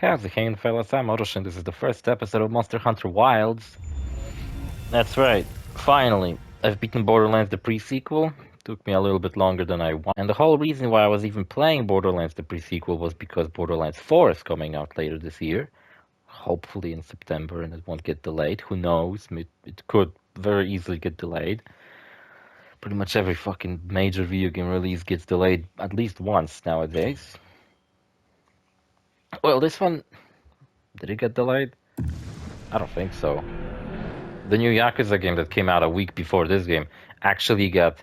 How's it going, fellas? I'm OrosZ, and this is the first episode of Monster Hunter Wilds. That's right, finally, I've beaten Borderlands the pre-sequel. Took me a little bit longer than I wanted. And the whole reason why I was even playing Borderlands the pre-sequel was because Borderlands 4 is coming out later this year. Hopefully in September, and it won't get delayed. Who knows? It could very easily get delayed. Pretty much every fucking major video game release gets delayed at least once nowadays. Well, this one... Did it get delayed? I don't think so. The new Yakuza game that came out a week before this game actually got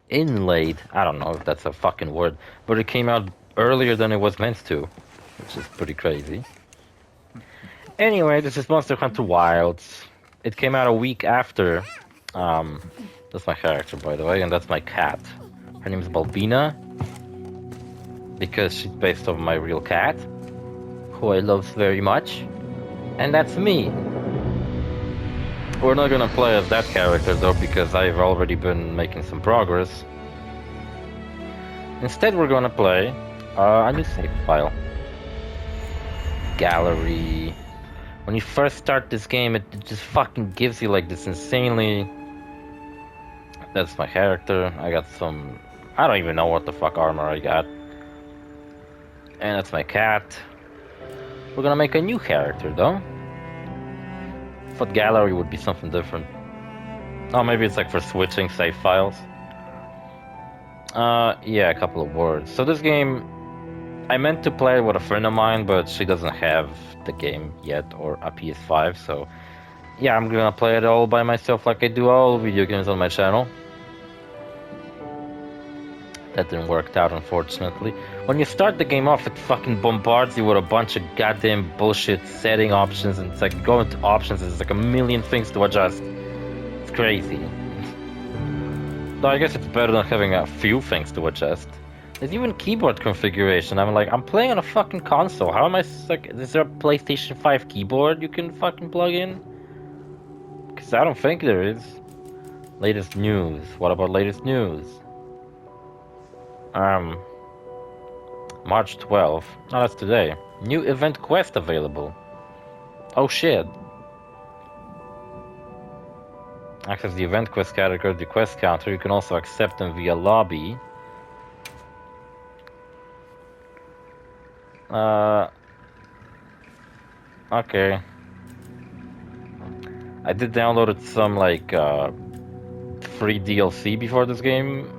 inlaid. I don't know if that's a fucking word, but it came out earlier than it was meant to, which is pretty crazy. Anyway, this is Monster Hunter Wilds. It came out a week after. That's my character, by the way, and that's my cat. Her name is Balbina, because she's based on my real cat, who I love very much. And that's me. We're not gonna play as that character though, because I've already been making some progress. Instead, we're gonna play a new save file. Gallery. When you first start this game, it just fucking gives you like this insanely... That's my character. I got some... I don't even know what the fuck armor I got. And that's my cat. We're gonna make a new character though. Thought gallery would be something different. Oh, maybe it's like for switching save files. Yeah, a couple of words. So this game, I meant to play it with a friend of mine, but she doesn't have the game yet, or a PS5, so... Yeah, I'm gonna play it all by myself like I do all video games on my channel. That didn't work out, unfortunately. When you start the game off, it fucking bombards you with a bunch of goddamn bullshit setting options, and it's like going to options, there's like a million things to adjust. It's crazy. Though I guess it's better than having a few things to adjust. There's even keyboard configuration. I'm playing on a fucking console. How am I like? Is there a PlayStation 5 keyboard you can fucking plug in? Because I don't think there is. Latest news. What about latest news? March 12th. Oh, that's today. New event quest available. Oh shit. Access the event quest category of the quest counter. You can also accept them via lobby. Okay. I did download some like free DLC before this game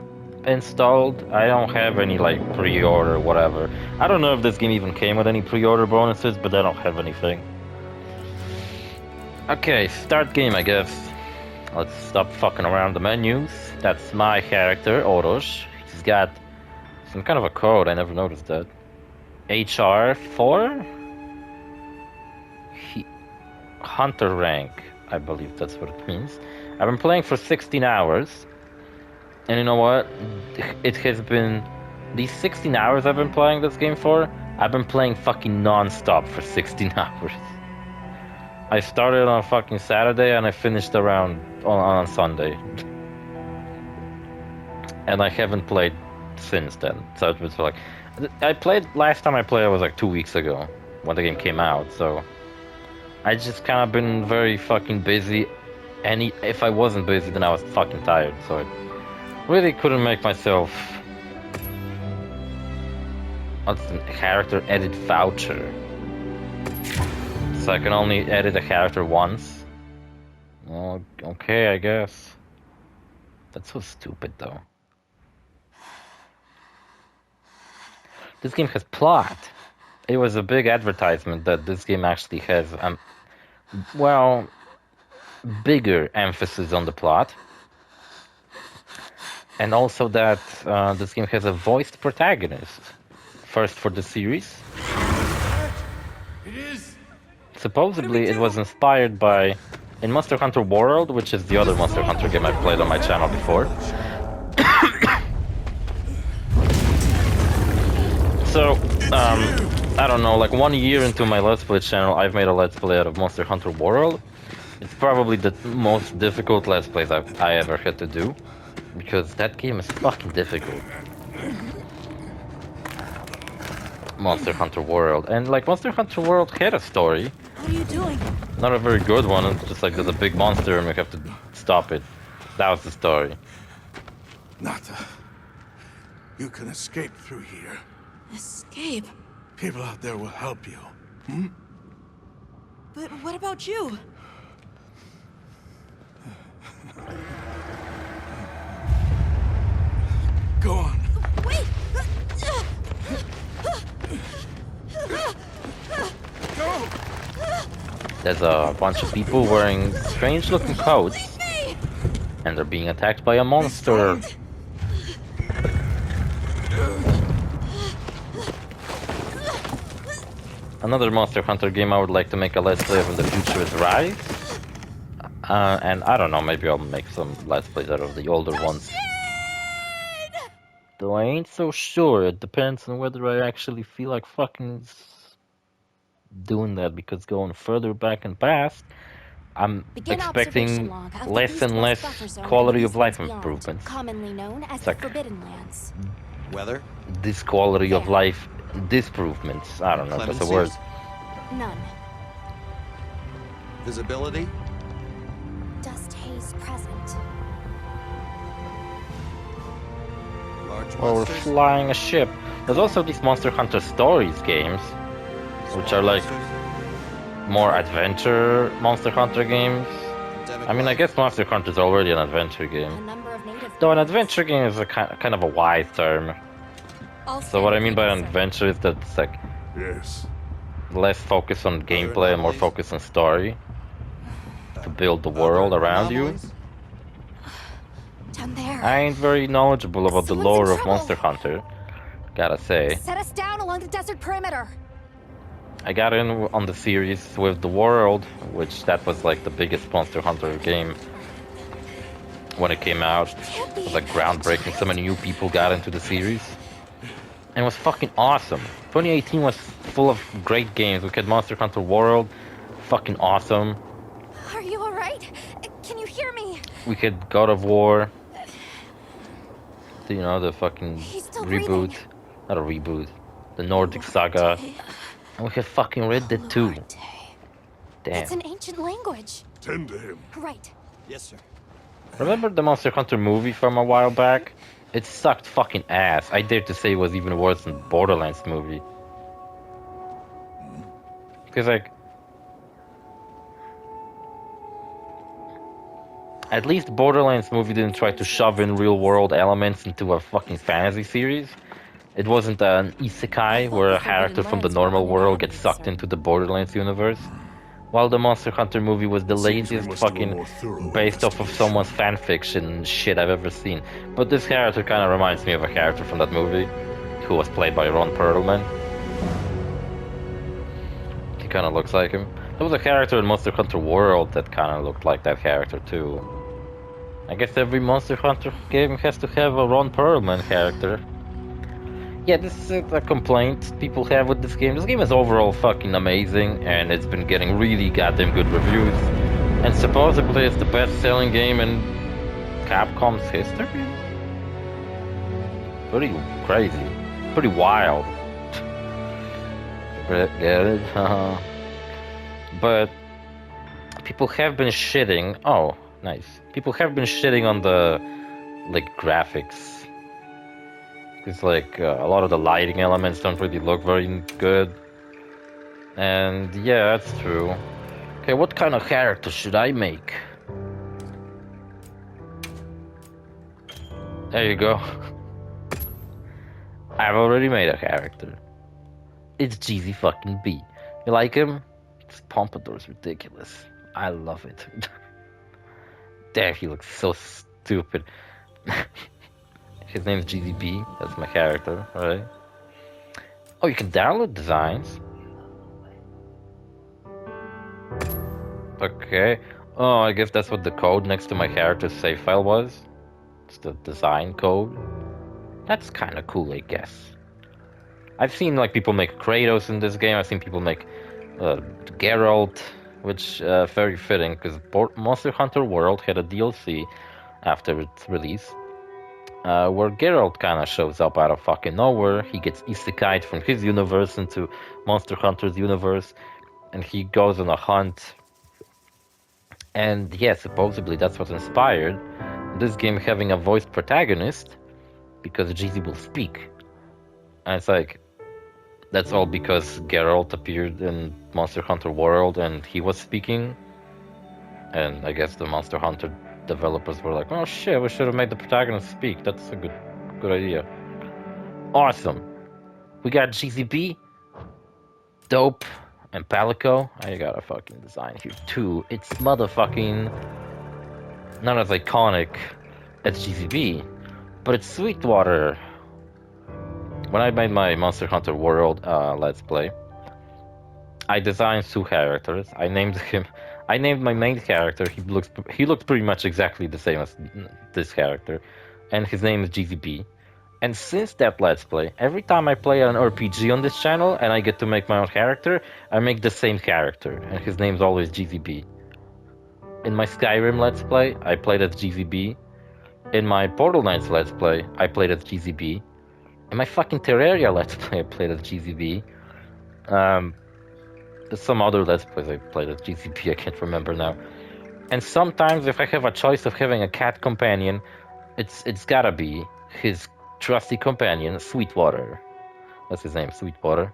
installed. I don't have any like pre-order whatever. I don't know if this game even came with any pre-order bonuses, but I don't have anything. Okay, start game, I guess. Let's stop fucking around the menus. That's my character, OrosZ. He's got some kind of a code, I never noticed that. HR4? Hunter rank, I believe that's what it means. I've been playing for 16 hours. And you know what? It has been... These 16 hours I've been playing this game for, I've been playing fucking non-stop for 16 hours. I started on fucking Saturday and I finished around on Sunday. And I haven't played since then. So it was like... Last time I played was like 2 weeks ago, when the game came out, so... I just kind of been very fucking busy. And if I wasn't busy, then I was fucking tired, so... I really couldn't make myself... What's the character edit voucher? So I can only edit a character once? Well, okay, I guess. That's so stupid, though. This game has plot. It was a big advertisement that this game actually has, well, bigger emphasis on the plot. And also that this game has a voiced protagonist. First for the series. Supposedly it was inspired by... In Monster Hunter World, which is the other Monster Hunter game I've played on my channel before. So, I don't know, like 1 year into my Let's Play channel, I've made a Let's Play out of Monster Hunter World. It's probably the most difficult Let's Plays I ever had to do. Because that game is fucking difficult. Monster Hunter World. And like Monster Hunter World had a story. What are you doing? Not a very good one, it's just like there's a big monster and we have to stop it. That was the story. Nata, you can escape through here. Escape? People out there will help you. But what about you? Go on. Wait! Go! There's a bunch of people wearing strange looking coats. Leave me! And they're being attacked by a monster. Another Monster Hunter game I would like to make a Let's Play of in the future is Rise. And I don't know, maybe I'll make some Let's Plays out of the older ones. Though I ain't so sure, it depends on whether I actually feel like fucking doing that, because going further back and past, I'm expecting less and less quality of life improvements. Commonly known as It's the like Forbidden Lands. Weather? this quality of life disprovements. I don't know if that's a word. None. Visibility? Dust haze present. Large Well, we're monsters? flying a ship. There's also these Monster Hunter Stories games, which are like more adventure Monster Hunter games. I mean, I guess Monster Hunter is already an adventure A game. number of native Though an plants. adventure game is a kind of a wide term. So what I mean by an adventure is that it's like Yes. less focus on gameplay and more focus on story. To build the world around you. Anomalies? Down there. I ain't very knowledgeable about the Someone's in lore of trouble. Monster Hunter, gotta say. Set us down along the desert perimeter. I got in on the series with the world, which that was like the biggest Monster Hunter game when it came out. It was like groundbreaking. So many new people got into the series. And it was fucking awesome. 2018 was full of great games. We had Monster Hunter World, fucking awesome. Are you alright? Can you hear me? We had God of War. You know, the fucking He's still reboot. breathing. Not a reboot. The Nordic Saga. And we had fucking Red Dead 2. Damn. It's an ancient language. Tend to him. Right. Yes, sir. Remember the Monster Hunter movie from a while back? It sucked fucking ass. I dare to say it was even worse than Borderlands movie. Because like... At least Borderlands movie didn't try to shove in real world elements into a fucking fantasy series. It wasn't an isekai where a character from the normal world gets sucked into the Borderlands universe. While the Monster Hunter movie was the Seems we laziest must do a fucking more thorough based off of investigation. someone's fanfiction shit I've ever seen. But this character kind of reminds me of a character from that movie, who was played by Ron Perlman. He kind of looks like him. There was a character in Monster Hunter World that kind of looked like that character too. I guess every Monster Hunter game has to have a Ron Perlman character. Yeah, this is a complaint people have with this game. This game is overall fucking amazing, and it's been getting really goddamn good reviews. And supposedly it's the best-selling game in Capcom's history? Pretty crazy. Pretty wild. Get it? But people have been shitting. Oh, nice. People have been shitting on the like graphics. It's like a lot of the lighting elements don't really look very good. And yeah, that's true. Okay, what kind of character should I make? There you go. I've already made a character. It's Jizzy fucking B. You like him? His pompadour's ridiculous. I love it. There, he looks so stupid. His name's GZB, that's my character, right? Oh, you can download designs. Okay. Oh, I guess that's what the code next to my character's save file was. It's the design code. That's kind of cool, I guess. I've seen like people make Kratos in this game. I've seen people make Geralt, which very fitting because Monster Hunter World had a DLC after its release. where Geralt kind of shows up out of fucking nowhere. He gets isekai'd from his universe into Monster Hunter's universe, and he goes on a hunt. And yeah, supposedly that's what inspired this game having a voiced protagonist, because Jizzy will speak. And it's like, that's all because Geralt appeared in Monster Hunter World and he was speaking. And I guess the Monster Hunter developers were like, oh shit, we should have made the protagonist speak. That's a good idea. Awesome. We got GZB, Dope, and Palico. I got a fucking design here too. It's motherfucking not as iconic as GZB, but it's Sweetwater. When I made my Monster Hunter World Let's Play, I designed two characters. I named my main character. He looks pretty much exactly the same as this character, and his name is GZB. And since that Let's Play, every time I play an RPG on this channel and I get to make my own character, I make the same character, and his name's always GZB. In my Skyrim Let's Play, I played as GZB. In my Portal Knights Let's Play, I played as GZB. In my fucking Terraria Let's Play, I played as GZB. There's some other Let's Plays I played as GZB, I can't remember now. And sometimes if I have a choice of having a cat companion, it's gotta be his trusty companion, Sweetwater. That's his name, Sweetwater.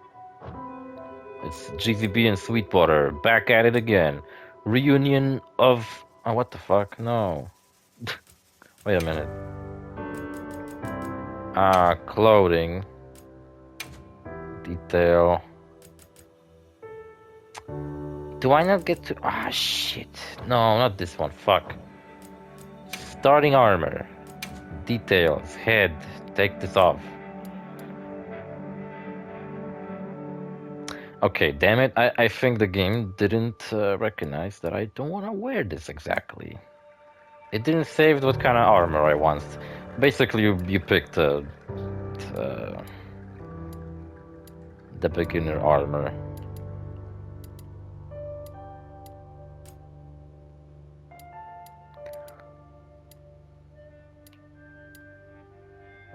It's GZB and Sweetwater, back at it again. Reunion of... Oh, what the fuck? No. Wait a minute. Clothing. Detail. Do I not get to... Ah, shit. No, not this one. Fuck. Starting armor. Details. Head. Take this off. Okay, damn it. I think the game didn't recognize that I don't want to wear this exactly. It didn't save what kind of armor I want. Basically, you picked the beginner armor.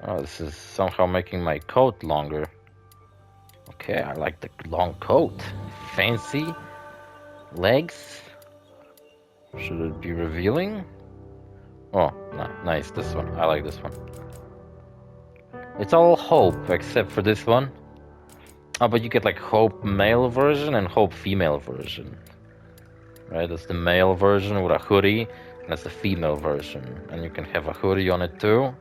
Oh, this is somehow making my coat longer. Okay, I like the long coat. Fancy. Legs. Should it be revealing? Oh, nice, this one. I like this one. It's all Hope, except for this one. Oh, but you get like Hope male version and Hope female version. Right, that's the male version with a hoodie, and that's the female version. And you can have a hoodie on it too.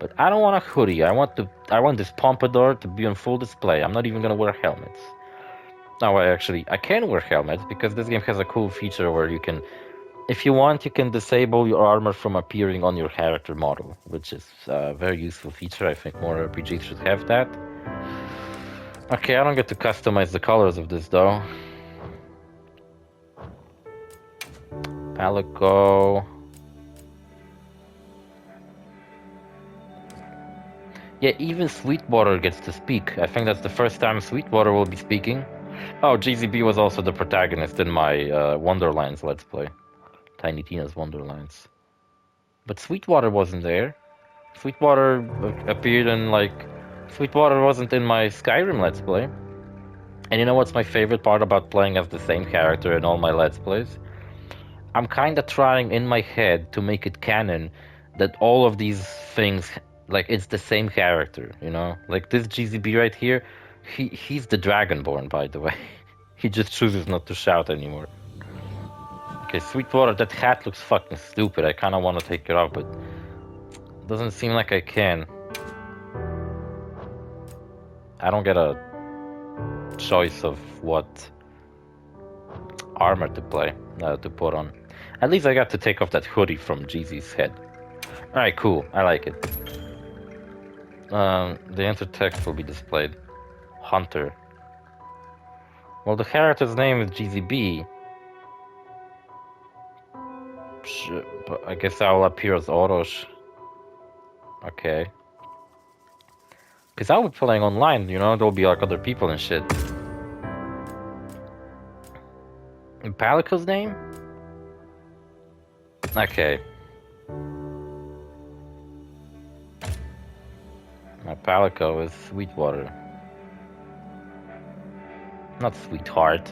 But I don't want a hoodie. I want this pompadour to be on full display. I'm not even gonna wear helmets. Now I can wear helmets because this game has a cool feature where you can, if you want, you can disable your armor from appearing on your character model, which is a very useful feature. I think more RPGs should have that. Okay, I don't get to customize the colors of this though. Palico. Yeah, even Sweetwater gets to speak. I think that's the first time Sweetwater will be speaking. Oh, GZB was also the protagonist in my Wonderlands Let's Play. Tiny Tina's Wonderlands. But Sweetwater wasn't there. Sweetwater appeared in, like... Sweetwater wasn't in my Skyrim Let's Play. And you know what's my favorite part about playing as the same character in all my Let's Plays? I'm kinda trying in my head to make it canon that all of these things... Like, it's the same character, you know? Like, this GZB right here, he's the Dragonborn, by the way. He just chooses not to shout anymore. Okay, Sweetwater, that hat looks fucking stupid. I kinda want to take it off, but... doesn't seem like I can. I don't get a choice of what armor to put on. At least I got to take off that hoodie from Jizzy's head. Alright, cool. I like it. The enter text will be displayed. Hunter. Well, the character's name is GZB. But I guess I will appear as OrosZ. Okay. Because I'll be playing online, you know, there'll be like other people and shit. And Palico's name? My Palico is Sweetwater. Not Sweetheart.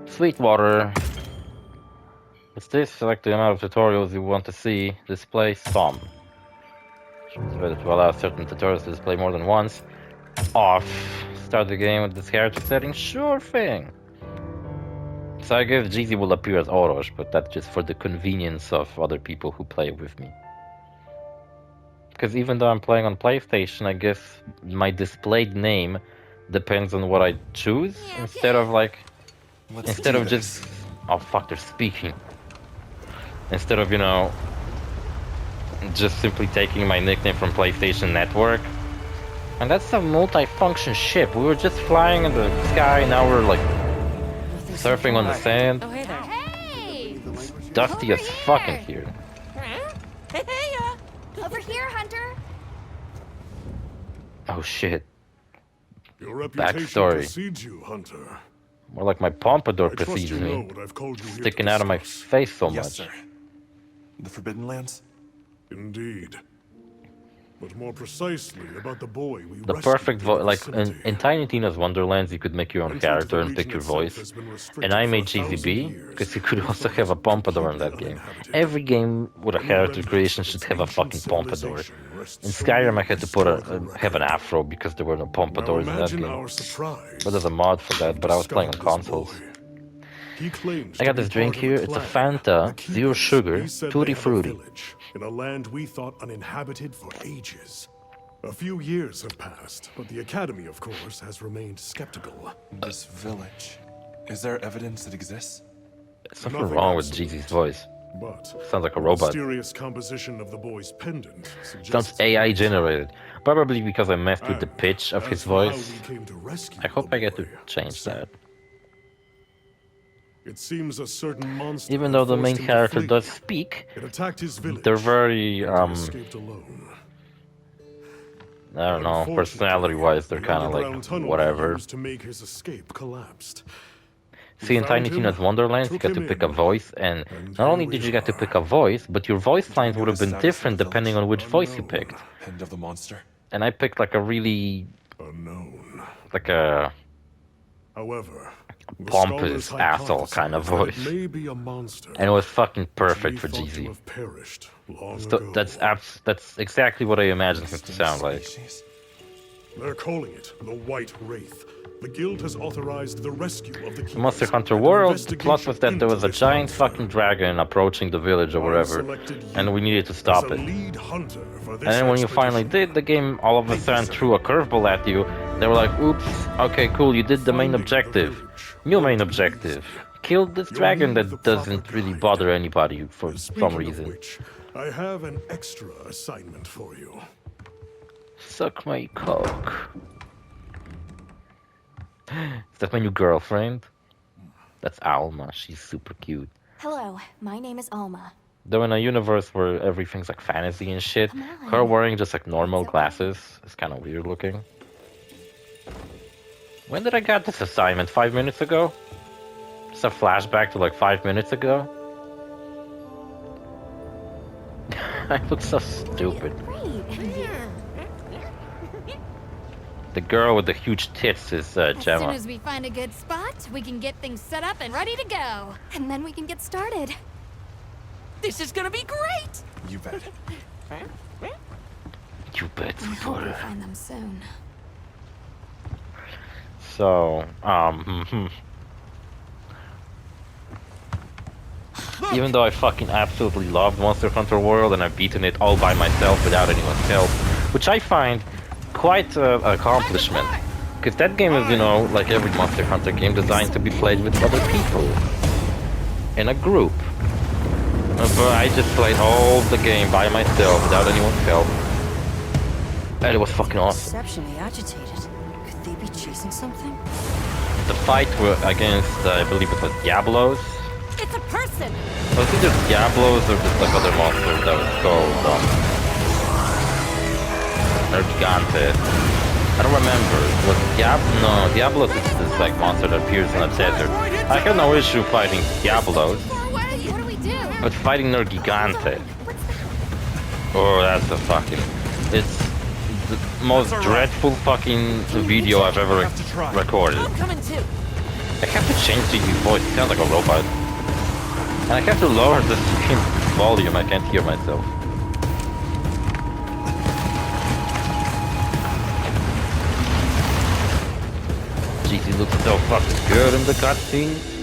Sweetwater. Is this select the amount of tutorials you want to see? Display some. It's better to allow certain tutorials to display more than once. Off. Start the game with this character setting? Sure thing. So I guess Jizzy will appear as OrosZ, but that's just for the convenience of other people who play with me. Because even though I'm playing on PlayStation, I guess my displayed name depends on what I choose, instead of like... instead of just... oh fuck, they're speaking. Instead of, you know, just simply taking my nickname from PlayStation Network. And that's a multi-function ship. We were just flying in the sky, now we're like surfing on the sand. Oh, hey there. Hey! It's dusty as fuck in here. Hey, Over here, Hunter. Oh shit. Your reputation Backstory. precedes you, Hunter. More like my pompadour I trust precedes you know me. what I've called you here to Sticking out of my discuss. face so Yes, much. sir. The Forbidden Lands? Indeed. But more precisely about the boy we The rescued perfect in voice, the like vicinity. in Tiny Tina's Wonderlands, you could make your own Entry to character the and pick region your itself voice. has been restricted And I for made 1,000 Jizzy B, years, because you could and also the have a place is pompadour in that completely game. uninhabited. Every game with a Any character remnants creation of should its have a ancient fucking pompadour. civilization rest In solely Skyrim I on had to put historical have an record. afro because there were no Now pompadours in that imagine game. our surprise. But there's a mod for that, but I was playing on discovered this consoles. boy. He claims I to got be this drink part of here, it's a clan, Fanta, the zero Keepers. sugar, He said tutti they have a frutti. village in a land we thought uninhabited for ages. A few years have passed, but the Academy, of course, has remained skeptical. This village. Is there evidence it exists? There's something Nothing wrong with absolute. Jizzy's voice. But Sounds like a the robot. mysterious composition of the boy's pendant suggests Sounds AI generated. Probably because I messed with the And pitch of as his for how voice. we came to rescue I hope the I get to boy, change that. It seems a certain monster Even though the forced main him to character flee. does speak, It attacked his village. they're very, and he escaped alone. I don't know, Unfortunately, personality-wise, they're the kind of underground like, tunnel he whatever. used to make his escape collapsed. See, in found Tiny him, Tina's Wonderlands, you took got to him pick a in, voice, and and not only here did we you get to are. pick a voice, but your voice lines would have the been status of different the depending village? on which voice you Unknown. picked. End of the monster? And I picked like a really, Unknown. like a However, the pompous scholars asshole kind of hypothesize that voice. It may be a monster. And it was fucking which perfect we for thought to Jizzy. have perished long So ago. that's exactly what I imagined him to sound like. Species? They're calling it the White Wraith. The guild has authorized the rescue of the The Monster keepers Hunter and World, the investigation plot was that there was a into this giant monster. fucking dragon approaching the village or I've whatever, selected you and we needed to as stop a it. lead hunter for this And then when you finally expedition. did, the game all of a sudden threw a curveball at you. They were like, oops, okay, cool, you did the main Finding the objective. village New main won't be objective. easy. Kill this You'll dragon need that the proper doesn't really guide. bother anybody for Speaking some of reason. which, I have an extra assignment for you. Suck my cock. Is that my new girlfriend? That's Alma, she's super cute. Hello, my name is Alma. Though in a universe where everything's like fantasy and shit, Come on. her wearing just like normal It's okay. glasses is kind of weird looking. When did I get this assignment? 5 minutes ago? Just a flashback to like 5 minutes ago? I look so stupid. Great. The girl with the huge tits is As soon Gemma. as we find a good spot, we can get things set up and ready to go. And then we can get started. This is gonna be great! You bet. You bet, I hope we Sweetwater. find them soon. So, even though I fucking absolutely love Monster Hunter World and I've beaten it all by myself without anyone's help, which I find quite an accomplishment. Because that game is, you know, like every Monster Hunter game, designed to be played with other people. In a group. But I just played all the game by myself without anyone's help. And it was fucking awesome. Exceptionally agitated. Could they be chasing something? The fight were against, I believe it was Diablos. It's a person! It was either Diablos or just like other monsters that was called, Nergigante. I don't remember. Was no, Diablos is this like monster that appears in a desert. I had no issue fighting Diablos, Far away! What do we do? but fighting Nergigante. Oh, that's a fucking... It's the most dreadful fucking video I've ever recorded. I'm coming too. I have to change Jizzy's voice, it sounds like a robot. And I have to lower the fucking volume, I can't hear myself. Jizzy looks so fucking good in the cutscenes.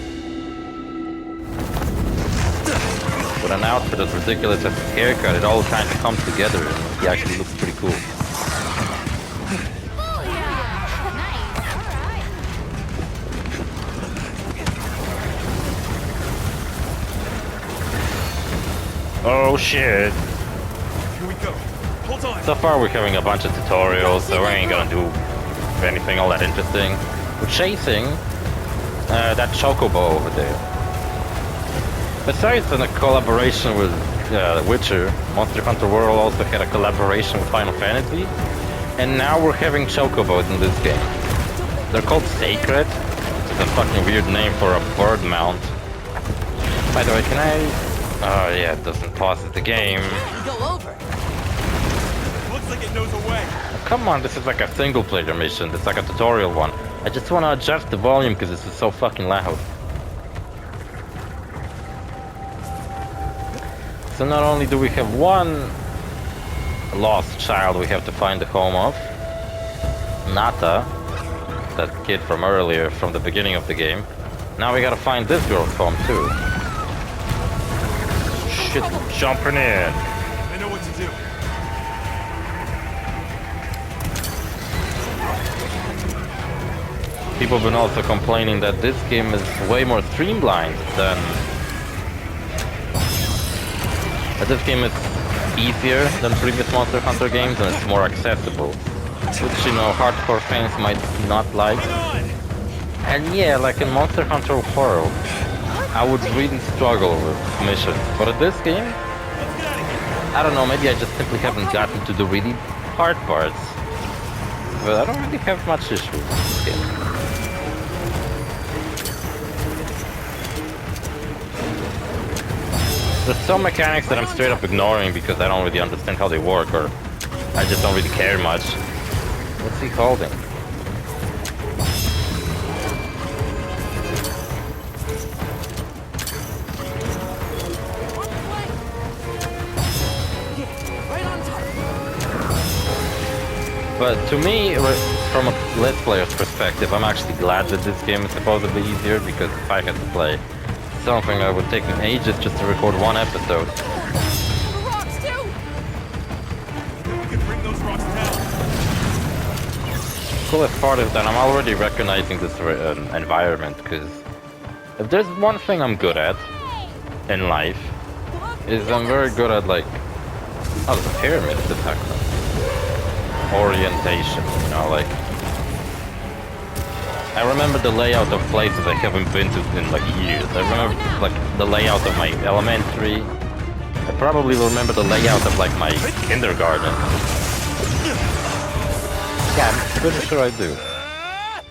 With an outfit as ridiculous as his haircut, it all kind of comes together and he actually looks pretty cool. Oh yeah. Nice. All right. Oh shit! Here we go. Hold on. So far we're having a bunch of tutorials, so we ain't gonna do anything all that interesting. We're chasing that chocobo over there. Besides in a collaboration with The Witcher, Monster Hunter World also had a collaboration with Final Fantasy, and now we're having chocobos in this game. They're called Sacred. It's a fucking weird name for a bird mount. By the way, can I... Oh yeah, it doesn't pause the game. We go over. Looks like it knows a way. Come on, this is like a single player mission. It's like a tutorial one. I just want to adjust the volume because this is so fucking loud. So not only do we have one lost child we have to find the home of, Nata, that kid from earlier, from the beginning of the game. Now we gotta find this girl's home too. Shit, I'm jumping in. I know what to do. People have been also complaining that this game is way more streamlined than... That this game is easier than previous Monster Hunter games and it's more accessible. Which, you know, hardcore fans might not like. And yeah, like in Monster Hunter World, I would really struggle with missions. But in this game, I don't know, maybe I just simply haven't gotten to the really hard parts. But I don't really have much issue with this game. There's some mechanics that I'm straight up ignoring because I don't really understand how they work, or I just don't really care much. What's he holding? Right on top. But to me, from a Let's Player's perspective, I'm actually glad that this game is supposedly easier, because if I had to play something that would take me ages just to record one episode. The rocks too. We can bring those rocks down. Coolest part is that I'm already recognizing this environment, because if there's one thing I'm good at in life, is I'm very good at, like, oh, there's a pyramid to tackle. Orientation, you know, like, I remember the layout of places I haven't been to in like years. I remember like the layout of my elementary. I probably will remember the layout of like my kindergarten. Yeah, I'm pretty sure I do. I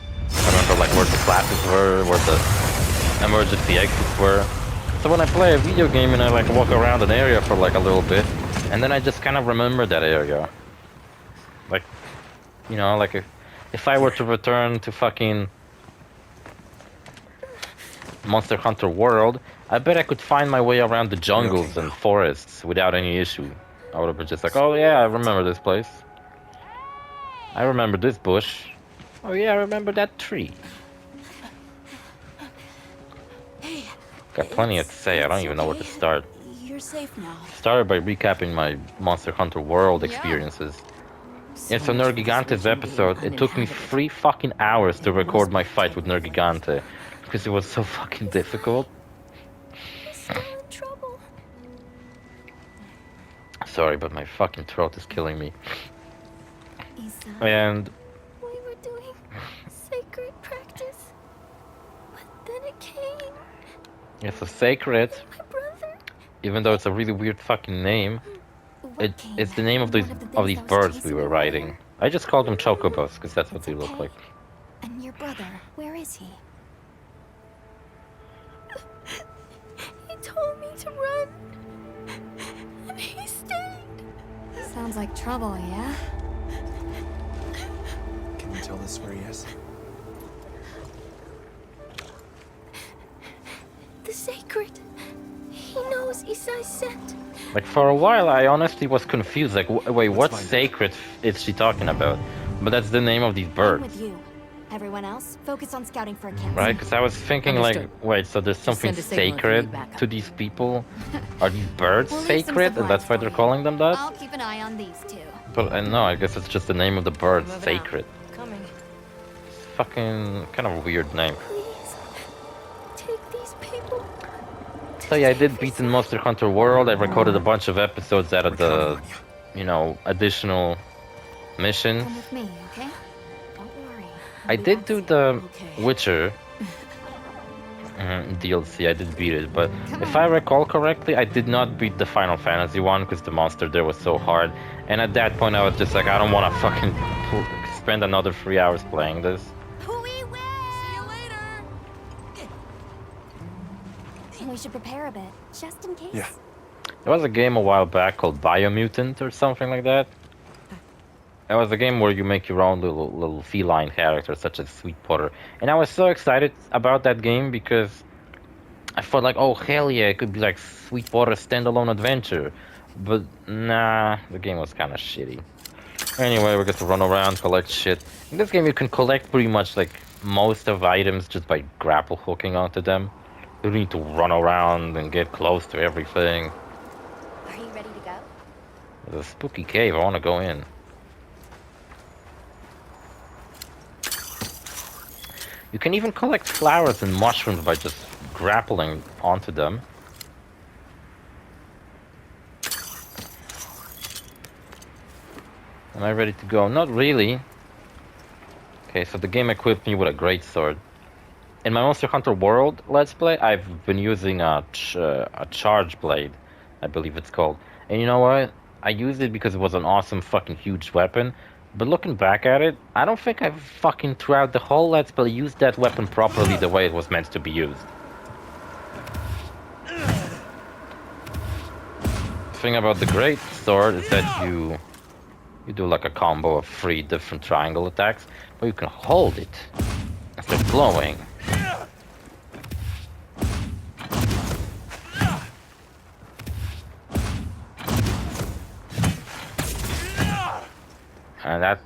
remember like where the classes were, where the emergency exits were. So when I play a video game and I like walk around an area for like a little bit, and then I just kind of remember that area. Like, you know, like if I were to return to fucking Monster Hunter World, I bet I could find my way around the jungles and forests without any issue. I would have been just like, oh yeah, I remember this place. I remember this bush. Oh yeah, I remember that tree. Hey, Got plenty to say, I don't even know where to start. you're safe now. Started by recapping my Monster Hunter World experiences. Yeah, so Nergigante's episode, it took me 3 fucking hours to record my fight with Nergigante. Because it was so fucking difficult. Still in trouble. Sorry, but my fucking throat is killing me. Isa, And we were doing sacred practice, but then it came. it's a sacred, My brother. even though it's a really weird fucking name. What came? It's the name of these One the things these that was birds chasing we were your riding. brother. I just called them chocobos because that's what It's they look okay. like. And your brother, where is he? He told me to run, and he stayed. Sounds like trouble, yeah? Can you tell us where he is? The sacred. He knows Isai's scent. Like for a while, I honestly was confused. Like, wait, what find out. sacred is she talking about? But that's the name of these I'm birds, with you. Everyone else, focus on scouting for accounts. right? Because I was thinking, Understood. like, wait, so there's something send a signal if you sacred need backup. to these people? Are these birds We'll leave some sacred, and that's why supplies they're for calling them that? I'll keep an eye on these two. But no, I guess it's just the name of the bird, Moving out. sacred. Coming. Fucking kind of a weird name. Please. Take these people. So yeah, I did beat in Monster Hunter World. I recorded a bunch of episodes out of the, you know, additional missions. Come with me, okay? Don't worry. I did do the Okay. Witcher DLC. I did beat it, but if I recall correctly, I did not beat the Final Fantasy one because the monster there was so hard. And at that point, I was just like, I don't want to fucking spend another 3 hours playing this. Hooey way! See you later. We should prepare a bit, just in case. Yeah. There was a game a while back called Biomutant or something like that. It was a game where you make your own little feline character, such as Sweetwater. And I was so excited about that game because I felt like, oh hell yeah, it could be like Sweetwater's standalone adventure. But nah, the game was kind of shitty. Anyway, we get to run around, collect shit. In this game you can collect pretty much like most of items just by grapple hooking onto them. You don't need to run around and get close to everything. Are you ready to go? There's a spooky cave, I want to go in. You can even collect flowers and mushrooms by just grappling onto them. Am I ready to go? Not really. Okay, so the game equipped me with a great sword. In my Monster Hunter World Let's Play, I've been using a charge blade, I believe it's called. And you know what? I used it because it was an awesome fucking huge weapon. But looking back at it, I don't think I've fucking throughout the whole Let's Play used that weapon properly the way it was meant to be used. The thing about the great sword is that you do like a combo of 3 different triangle attacks, but you can hold it and start blowing. And that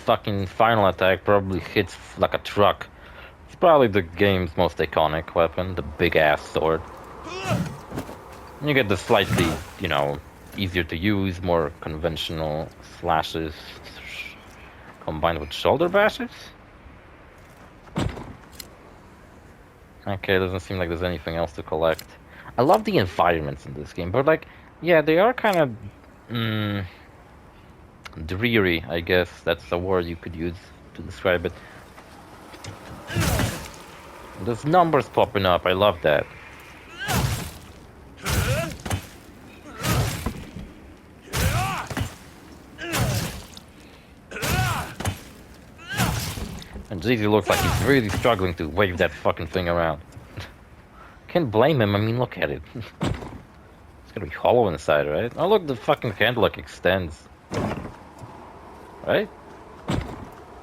fucking final attack probably hits like a truck. It's probably the game's most iconic weapon, the big ass sword. You get the slightly, you know, easier to use, more conventional slashes combined with shoulder bashes. Okay, doesn't seem like there's anything else to collect. I love the environments in this game, but like, yeah, they are kind of dreary, I guess. That's the word you could use to describe it. There's numbers popping up, I love that. And Jizzy looks like he's really struggling to wave that fucking thing around. Can't blame him, I mean, look at it. It's gonna be hollow inside, right? Oh look, the fucking hand like extends. Right?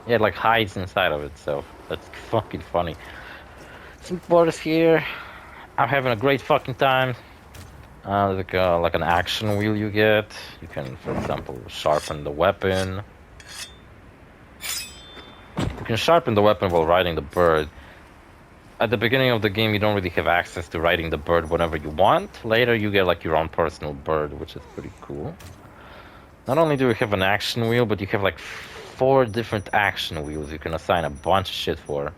Yeah, it like hides inside of itself. That's fucking funny. Sweetwater's here. I'm having a great fucking time. Like an action wheel you get. You can, for example, sharpen the weapon. You can sharpen the weapon while riding the bird. At the beginning of the game, you don't really have access to riding the bird whenever you want. Later, you get like your own personal bird, which is pretty cool. Not only do you have an action wheel, but you have like 4 different action wheels you can assign a bunch of shit for.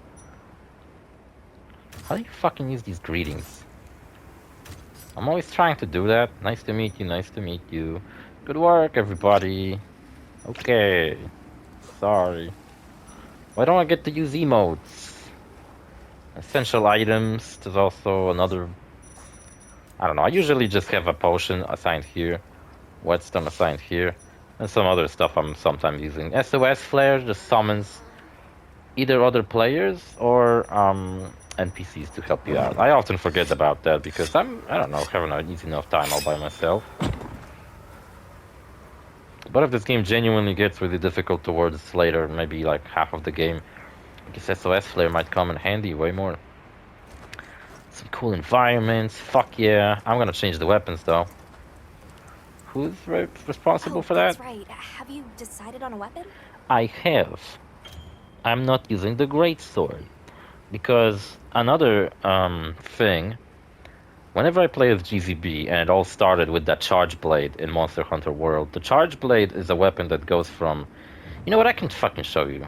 How do you fucking use these greetings? I'm always trying to do that. Nice to meet you, nice to meet you. Good work, everybody. Okay. Sorry. Why don't I get to use emotes? Essential items. There's also another... I don't know, I usually just have a potion assigned here. Whetstone assigned here. And some other stuff I'm sometimes using. SOS Flare just summons either other players or NPCs to help you out. I often forget about that because I don't know, having an easy enough time all by myself. But if this game genuinely gets really difficult towards later, maybe like half of the game, I guess SOS Flare might come in handy way more. Some cool environments, fuck yeah. I'm gonna change the weapons though. Who's responsible for that? That's right. Have you decided on a weapon? I have. I'm not using the great sword. Because another thing, whenever I play with GZB, and it all started with that charge blade in Monster Hunter World, the charge blade is a weapon that goes from... You know what, I can fucking show you.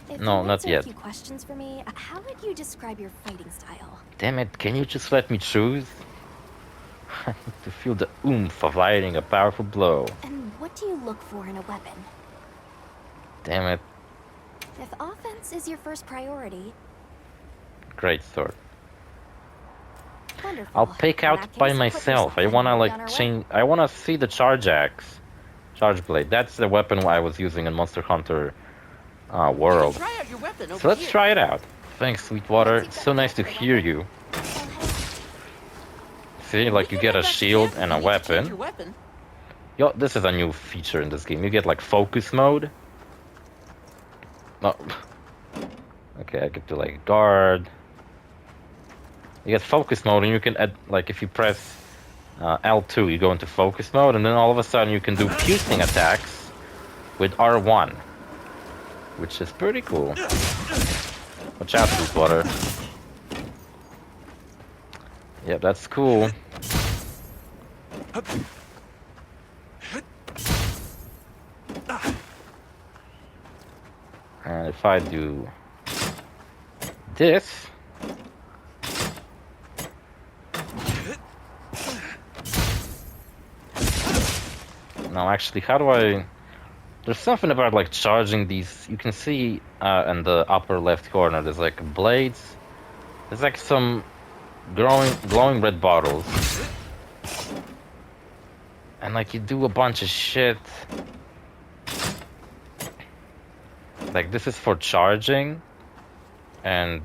If No, you not answer yet. a few questions for me, how would you describe your fighting style? Damn it, can you just let me choose? I need to feel the oomph of lighting a powerful blow. And what do you look for in a weapon? Damn it, If offense is your first priority, great sword. wonderful. I'll pick In out that by case, put myself. yourself I in wanna and we'll be like on our way. change. I wanna see the charge axe, charge blade. That's the weapon I was using in Monster Hunter World. Try out your weapon over So let's here. try it out. Thanks, Sweetwater. It's so nice to hear you. See, like you get a shield and a You need to change weapon. your weapon. Yo, this is a new feature in this game. You get like focus mode. No. Okay, I get to like guard. You get focus mode, and you can add like if you press L2, you go into focus mode, and then all of a sudden you can do piercing attacks with R1, which is pretty cool. Watch out, Sweetwater. Yep, that's cool. And if I do this, no, actually, how do I? There's something about like charging these. You can see in the upper left corner. There's like blades. There's like some glowing red bottles, and like you do a bunch of shit. Like this is for charging, and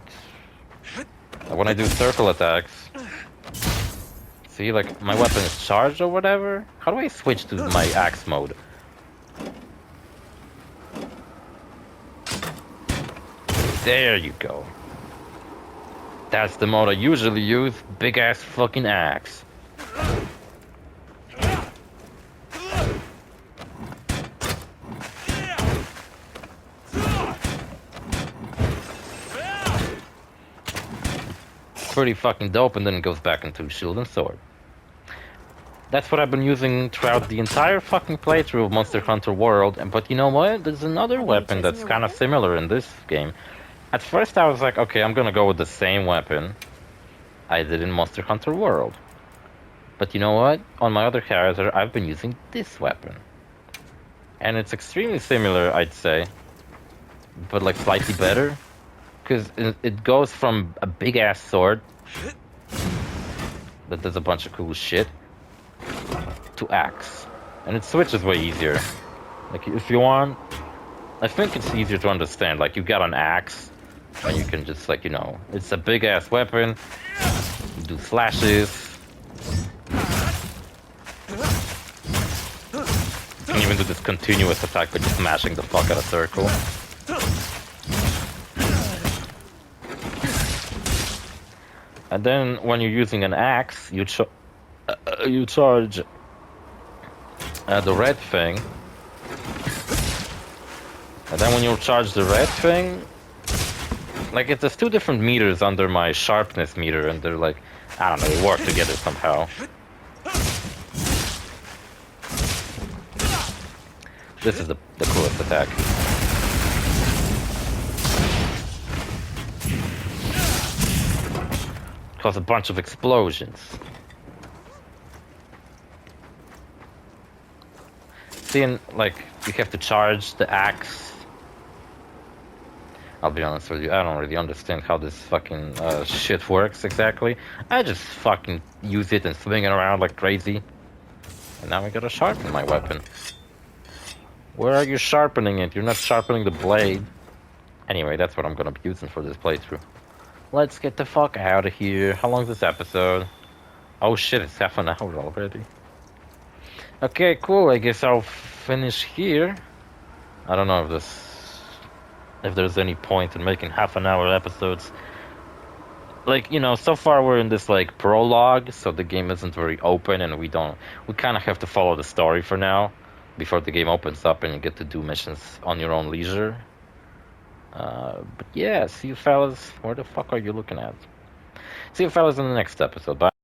when I do circle attacks, see, like my weapon is charged or whatever. How do I switch to my axe mode? There you go. That's the mode I usually use. Big ass fucking axe. Pretty fucking dope, and then it goes back into shield and sword. That's what I've been using throughout the entire fucking playthrough of Monster Hunter World. But you know what? There's another weapon that's kind of similar in this game. At first I was like, okay, I'm gonna go with the same weapon I did in Monster Hunter World. But you know what? On my other character, I've been using this weapon. And it's extremely similar, I'd say. But like slightly better. Because it goes from a big ass sword that does a bunch of cool shit to axe. And it switches way easier. Like if you want, I think it's easier to understand. Like you got an axe and you can just like, you know, it's a big ass weapon. You do slashes. You can even do this continuous attack by just smashing the fuck out of circle. And then when you're using an axe, you charge the red thing. And then when you charge the red thing, like there's two different meters under my sharpness meter, and they're like, I don't know, they work together somehow. This is the coolest attack. Cause a bunch of explosions. Seeing like you have to charge the axe. I'll be honest with you, I don't really understand how this fucking shit works exactly. I just fucking use it and swing it around like crazy. And now I gotta sharpen my weapon. Where are you sharpening it? You're not sharpening the blade. Anyway, that's what I'm gonna be using for this playthrough. Let's get the fuck out of here. How long is this episode? Oh shit, it's half an hour already. Okay, cool. I guess I'll finish here. I don't know if there's any point in making half-an-hour episodes. Like, you know, so far we're in this like prologue, so the game isn't very open, and we kind of have to follow the story for now before the game opens up and you get to do missions on your own leisure. But yeah, see you fellas. Where the fuck are you looking at? See you fellas in the next episode. Bye.